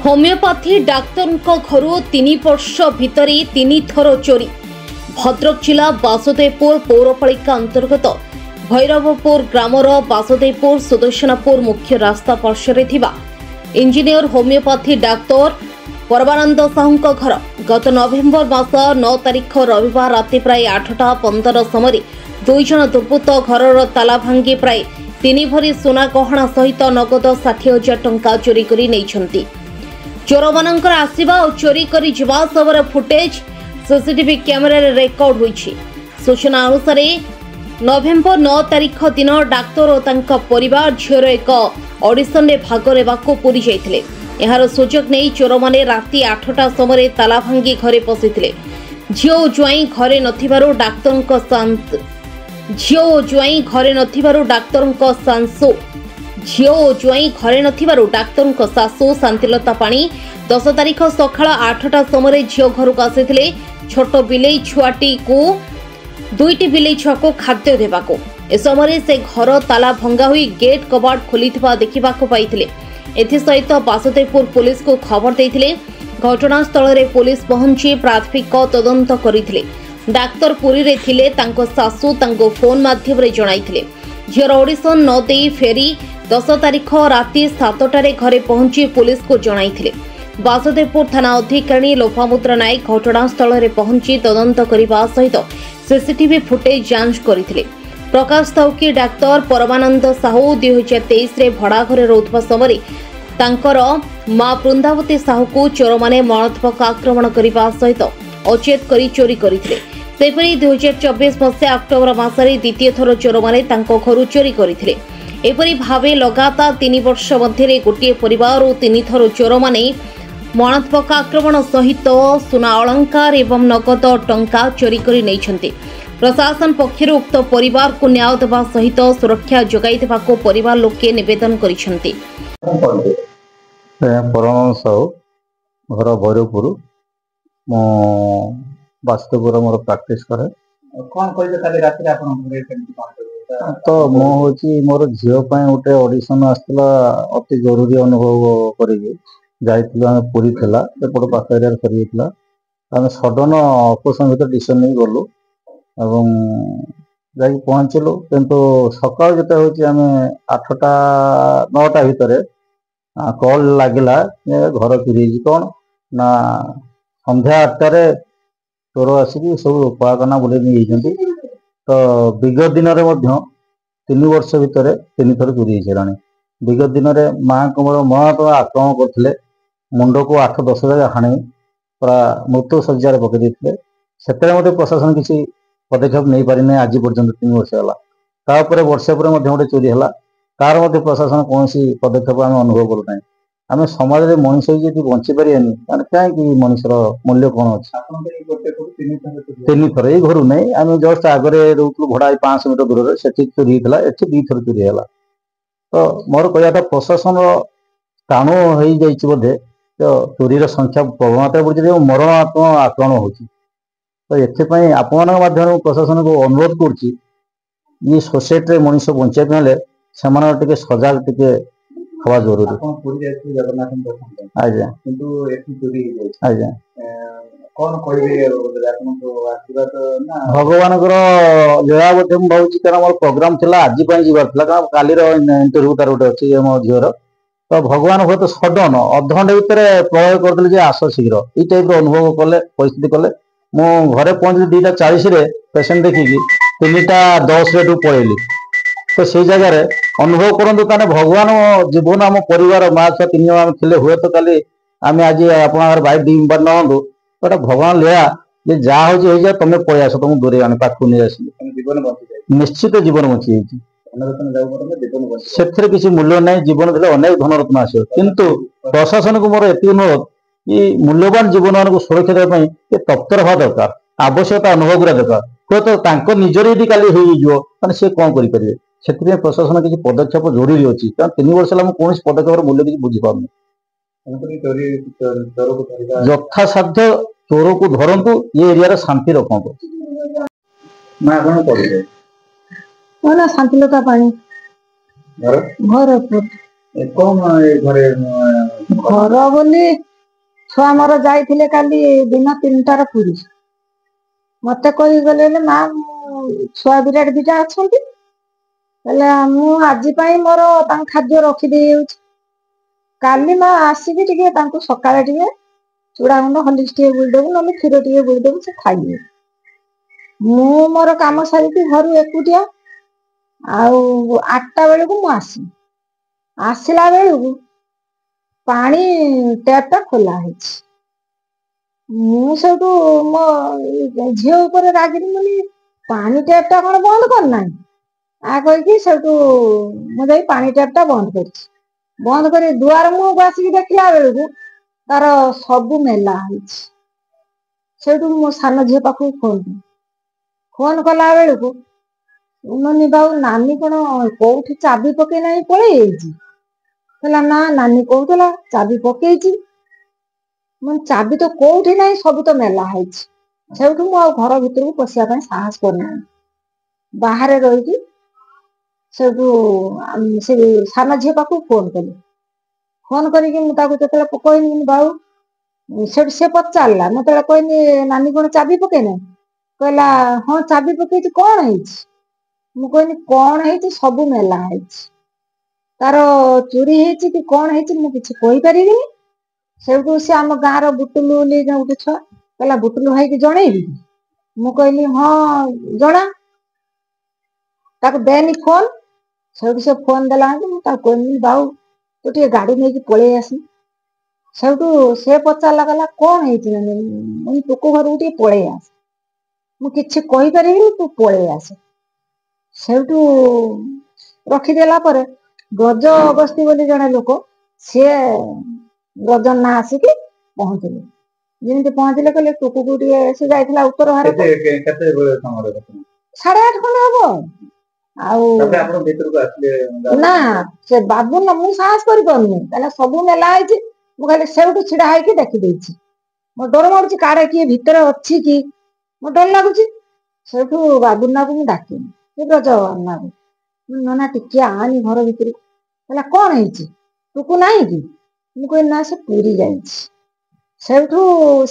Homeopathy doctor घर 3 वर्ष भितर 3 थर चोरी। भद्रक जिला वासुदेवपुर पौरपालिका अंतर्गत भैरवपुर ग्रामर वासुदेवपुर सुदर्शनपुर मुख्य रास्ता पार्श्वे थिबा इंजीनियर होमियोपैथी डाक्तर परमानंद साहू घर गत नवेम्बर मास 9 तारिख रविवार राति प्राय 8:15 समय 2 जन दुर्बृत्त घर ताला भांगी प्राय 3 भरी सोना गहना सहित नगद 60,000 टंका चोरी करी नैछंती। चोर मानकर आसिबा और चोरी करी जिबा सबर फुटेज सीसीटीवी कैमेरा रेकर्ड होईछि। सूचना अनुसार नवेम्बर 9 तारिख दिन डाक्तर और तांका परिवार झीर एक ऑडिशन रे भाग लेबाको पुरी जाइथिले। एहार सुजोग नै चोर माने राति 8टा समय ताला भांगी घरे पसिथिले। झियो जुआई घरे नथिबारु डाक्तरक शांत झियो जुआई घरे नथिबारु डाक्तरक सांसो झियो जुआई घरे नथिबारु डाक्तरक सासु शांतिलता पाणी 10 तारिख सकाळ 8टा समय झियो घरक आसिथिले। छोट बिलेई छुआटी को 2टी बिलेई छुआ को खाद्य देबाको। ए समय से घर ताला भंगा हुई गेट कबाट खोलिथिबा देखिबाको पाइथिले। एथि सहित वासुदेवपुर पुलिस को खबर देथिले। घटनास्थल रे पुलिस पहुंची प्राथमिक तदंत करिथिले। डाक्तर पुरी रे थिले तांको सासु तांको फोन माध्यम रे जणाइथिले। झियर ऑडिशन न देई फेरी 10 तारिख राति 7टारे घरे पहुंची पुलिस को जणाइथिले। वासुदेवपुर थाना अधिकारी लोपामुद्रा नायक घटनास्थल रे पहुंची तदंत करिबा सहित सीसीटीवी फुटेज जांच करिथिले। प्रकाश ताउकी डाक्तर परमानंद साहू 2023 रे भड़ा घरे रहउथबा समय तांकर मां बृंदावती साहू को चोर माने मरणोत्पादक आक्रमण करिबा सहित अचेत करी चोरी करिथिले। सेपरी 2024 मसीहा अक्टोबर मासरे द्वितीय थर चोर माने तांको घरु चोरी करिथिले। एपरी भावे लगातार 3 वर्ष मध्य गोटे परिवार 3 थर चोर माने मरणोत्पादक आक्रमण सहित सोना अलंकार एवं नगद टंका चोरी करी नैछंती। प्रशासन पक्षर उक्त परिवार को न्याय देवा सहित सुरक्षा जोगाई देवाको परिवार लोके निवेदन करिसेंती। परमानंद साहू घर भैरवपुर मो वास्तवपुर मोर प्रैक्टिस करे। कौन कहले काली रात रे आपन घरे केमति कोन तो मो होची मोर झियो पय उटे ऑडिशन आस्तला अति जरूरी अनुभव करिगे जाइतला। हम पुरी थला एपड पाखरे करियतला। हम सडन ऑपरेशन भीतर डिसीजन नै गलो एवं जाई पहुंचलो। किंतु सकाळ जते होची हम 8टा 9टा भीतर कॉल लागिला घर चोरी कौन ना संध्या 8टारे चोर आसिक सब पलाकना बुले नहीं। तो विगत दिन में 3 वर्ष भितर 3 थर चोरी होगा। विगत दिन में माँ को मरणोत्पादक आक्रमण करते मुंड को 8-10 जगह हाणी पूरा मृत्यु शज्जार पकई से प्रशासन किसी पदक्षेप नहीं पारि ना आज पर्यंत 3 वर्ष है। वर्षे पर गोटे चोरी है तार प्रशासन कौन पदक्षेप आम अनुभव करूना। आम समाज में मनीष जी बंची पारे कहीं मनीषर मूल्य कौन अच्छे 3 थर ये घर नहीं। आम जस्ट आगे रोकलु भड़ा 500 मीटर दूर से चोरी होता है। 2 थर चोरी है। तो मोर कहता प्रशासन स्थाणु हो जाइए बोधे। तो चोरीर संख्या प्रवणता बढ़ी मरणात्मक आक्रमण हो। एपाई आपण माध्यम प्रशासन को अनुरोध कर सोसाइटी मनीष बचाई हेले से सजग टे हवा जरूरी। आज्ञा आज्ञा भगवान लीला बोधे मुझे भावी कारण मोर प्रोग्राम थी आज जीवार काली इंटरव्यू तार गोटे अच्छी मो झीर। तो भगवान हुए तो सडन अधघंटे भितर प्रयोग करदे आस शीघ्र ये टाइप अनुभव कले परिस्थिति कले। मु घरे पहुंची 2:40 पेसेंट देखिकी 3:10 पलैली। तो से जगह अनुभव करूँ ताने भगवान जीवन आम परिवार माँ छुआ 3 जन थे हुए तो काली आम आज आप बैक डिम्बार नहतु तो भगवान लीला जे जहाँ हो तुम पलि आस तुम दूरे आने पाखु नहीं आस निश्चित जीवन बची से किसी मूल्य ना। जीवन थे अनेक धन रत्न आस किंतु प्रशासन को मोर एति अनुरोध कि मूल्यवान जीवन मान सुरक्षा देवाई तत्पर हवा दरकार आवश्यकता अनुभव करा दरकार। तो निजर यदि काली हो सी कौन करेंगे से प्रशासन किसी पदक्षेप जरूरी अच्छी कारण 3 वर्ष है कौन पदक्षेप मूल्य किसी बुझीपार यथासाध्य चोर को धरतु ये एरिया शांति रखु। शांतिलता पानी घर କଣ ଏ ଘରେ ଘର ବୋଲି ଛୁଆ ମୋର ଯାଇଥିଲେ କାଲି ଦିନ 3টাରେ ପୁରୀ। ମତେ କହି ଗଲେ ମା ଛୁଆ ବିରାଟ ଦିଟା ଅଛନ୍ତି, ହେଲେ ମୁଁ ଆଜି ପାଇଁ ମୋର ତାଙ୍କ ଖାଦ୍ୟ ରଖିଦେଇ ଯାଉଛି। କାଲି ମା ଆସିକି ଟିକେ ତାଙ୍କୁ ସକାଳେ ଟିକେ ଚୁଡ଼ା ଗୁଣ୍ଡ ହଲିକ୍ସ ଟିକେ ବୁଳିଦେବୁ, ନହେଲେ କ୍ଷୀର ଟିକେ ବୁଳିଦେବୁ, ସେ ଖାଇବେ। ମୁଁ ମୋର କାମ ସାରିକି ଘରୁ ଏକୁଟିଆ, ଆଉ 8ଟା ବେଳକୁ ମୁଁ ଆସିଲା ବେଳକୁ ପାଣି ଟ୍ୟାପ ଟା ଖୋଲା ହେଇଛି। ମୁଁ ସେଠୁ ମୋ ଝିଅ ଉପରେ ରାଗିଲି, ବୋଲି ପାଣି ଟ୍ୟାପ ଟା କଣ ବନ୍ଦ କରିନାହିଁ କହିକି ସେଠୁ ମୁଁ ଯାଇ ପାଣି ଟ୍ୟାପ ଟା ବନ୍ଦ କରିଛି। ବନ୍ଦ କରି ଦୁଆର ମୁହଁକୁ ଆସିକି ଦେଖିଲା ବେଳକୁ ତାର ସବୁ ମେଲା ହେଇଛି। ସେଇଠୁ ମୋ ସାନ ଝିଅ ପାଖକୁ ଫୋନ କଲା ବେଳକୁ ଉନୁନି ବାବୁ ନାନୀ କଣ କୋଉଠି ଚାବି ପକେଇ ନାହିଁ ପଳେଇ ଯାଇଛି। କହିଲା ନା ନାନୀ କହୁଥିଲା ଚାବି ପକେଇଛି। ଚାବି ତ କୋଉଠି ନାହିଁ, ସବୁ ତ ମେଲା ହେଇଛି। ସେଇଠୁ ମୁଁ ଆଉ ଘର ଭିତରକୁ ପଶିବା ପାଇଁ ସାହସ କରୁନାହିଁ, ବାହାରେ ରହିକି ସେଠୁ ସେ ସାନ ଝିଅ ପାଖକୁ ଫୋନ କଲି। ଫୋନ କରିକି ମୁଁ ତାକୁ ଯେତେବେଳେ କହିଲି ବାଉ ସେଠୁ ସେ ପଚାରିଲା, ମୁଁ ଯେତେବେଳେ କହିଲି ନାନୀ କଣ ଚାବି ପକେଇନାହିଁ, କହିଲା ହଁ ଚାବି ପକେଇଛି, କଣ ହେଇଛି? ମୁଁ କହିଲି କଣ ହେଇଛି, ସବୁ ମେଲା ହେଇଛି। ତାର ଚୋରି ହେଇଛି କି କଣ ହେଇଛି ମୁଁ କିଛି କହିପାରିବିନି। ସେଇଠୁ ସେ ଆମ ଗାଁର ବୁଟୁଲୁ ବୋଲି ଗୋଟେ ଛୁଆ, କହିଲା ବୁଟୁଲୁ ଭାଇକି ଜଣେଇବି? ମୁଁ କହିଲି ହଁ ଜଣା। ତାକୁ ଦେନି ଫୋନ, ସେଇଠୁ ସେ ଫୋନ ଦେଲା, ମୁଁ ତାକୁ କହିଲି ବାଉ ତୁ ଟିକେ ଗାଡି ନେଇକି ପଳେଇ ଆସିବୁ। ସେଇଠୁ ସେ ପଚାରିଲା, କହିଲା କଣ ହେଇଛି ନାନୀ? ମୁଁ ଟୁକୁ ଘରକୁ ଟିକେ ପଳେଇ ଆସେ। ମୁଁ କିଛି କହିପାରିବିନି, ତୁ ପଳେଇ ଆସେ। ସେଇଠୁ ରଖିଦେଲା ପରେ ଗଜ ଅଗସ୍ତି ବୋଲି ଜଣେ ଲୋକ, ସିଏ ଗଜ ନା ଆସିକି ପହଞ୍ଚିଲେ। ଯେମିତି ପହଞ୍ଚିଲେ କହିଲେ ଟୁକୁକୁ ଟିକେ, ସେ ଯାଇଥିଲା ଉତ୍ତର ଭାରତ। କେତେବେଳେ ସମୟରେ ଘଟଣା? 8:30 ଖଣ୍ଡେ ହବ। ଆଉ ତାପରେ ଆପଣ ଭିତରକୁ ଆସିଲେ? ନା ସେ ବାବୁ ନା, ମୁଁ ସାହସ କରିପାରୁନି, କାହିଁକିନା ସବୁ ମେଲା ହେଇଛି। ମୁଁ ଖାଲି ସେଇଠୁ ଛିଡା ହେଇକି ଦେଖିଦେଇଛି। ମୋ ଡର ମାଡୁଛି, କାଳେ କିଏ ଭିତରେ ଅଛି କି, ମୋ ଡର ଲାଗୁଛି। ସେଇଠୁ ବାବୁନାକୁ ମୁଁ ଡାକିଲି, ଗଜନାକୁ, ନନା ଟିକେ ଆଣି ଘର ଭିତରକୁ। କହିଲା କଣ ହେଇଛି, ଟୁକୁ ନାହିଁ କି? ମୁଁ କହିଲି ନା ସେ ପୁରୀ ଯାଇଛି। ସେଇଠୁ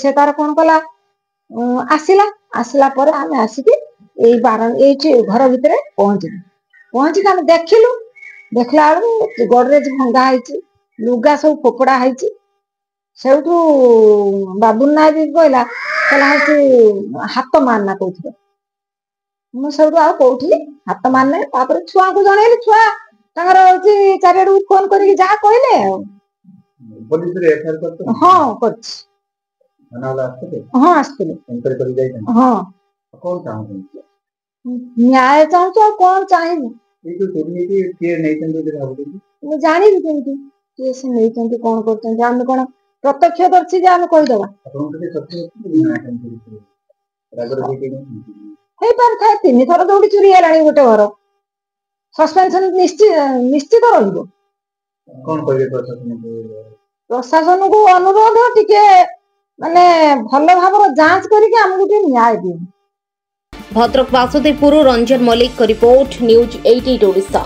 ସେ ତାର କଣ କଲା, ଆସିଲା ପରେ ଆମେ ଆସିକି ଏଇଠି ଘର ଭିତରେ ପହଞ୍ଚିକି ଆମେ ଦେଖିଲୁ। ଦେଖିଲା ବେଳକୁ ଗଡରେଜ ଭଙ୍ଗା ହେଇଛି, ଲୁଗା ସବୁ ଫୋପଡା ହେଇଛି। ସେଇଠୁ ବାବୁନା ବି କହିଲା ହଉଛି ହାତ ମାରନା କୋଉଥିରେ। ମୁଁ ସେଇଠୁ ଆଉ କୋଉଠି ହାତ ମାରିନାହିଁ। ତାପରେ ଛୁଆଙ୍କୁ ଜଣେଇଲି, ଛୁଆ ତାଙ୍କର ହଉଛି ଚାରିଆଡକୁ ଫୋନ କରିକି ଯାହା କହିଲେ ଆଉ। ପୋଲିସରେ ଏଫଆଇଆର କରିଛନ୍ତି? ହଁ କରିଛି। ଥାନାବାଲା ଆସିଥିଲେ? ହଁ ଆସିଥିଲେ। ଏନକ୍ୱାରି କରି ଯାଇଛନ୍ତି? ହଁ। କଣ ଚାହୁଁଛନ୍ତି? ନ୍ୟାୟ ଚାହୁଁଛୁ, ଆଉ କଣ ଚାହିଁବୁ? ଏଇ ଯୋଉ ଚୋରି ହେଇଛି, କିଏ ନେଇଛନ୍ତି ବୋଲି ଭାବୁଛନ୍ତି? ମୁଁ ଜାଣିବି କେମିତି କିଏ ସେ ନେଇଛନ୍ତି, କଣ କରୁଛନ୍ତି? ଆମେ କଣ ପ୍ରତ୍ୟକ୍ଷଦର୍ଶୀ ଯେ ଆମେ କହିଦବା? ଆପଣଙ୍କ କିଛି ତଥ୍ୟ ଅଛି ନା ସେମିତି ରାଗରେ ହେଇପାରିଥାଏ। 3 ଥର ଯୋଉଠି ଚୋରି ହେଲାଣି ଗୋଟେ ଘର, ସସ୍ପେନ୍ସନ ନିଶ୍ଚିତ ରହିବ। କଣ କହିବେ ପ୍ରଶାସନକୁ? ପ୍ରଶାସନକୁ ଅନୁରୋଧ, ଟିକେ ମାନେ ଭଲ ଭାବରେ ଯାଞ୍ଚ କରିକି ଆମକୁ ଟିକେ ନ୍ୟାୟ ଦିଅନ୍ତୁ। ଭଦ୍ରକ ବାସୁଦେବପୁର ରଞ୍ଜନ ମଲ୍ଲିକଙ୍କ ରିପୋର୍ଟ, ନ୍ୟୁଜ 88 ଓଡ଼ିଶା।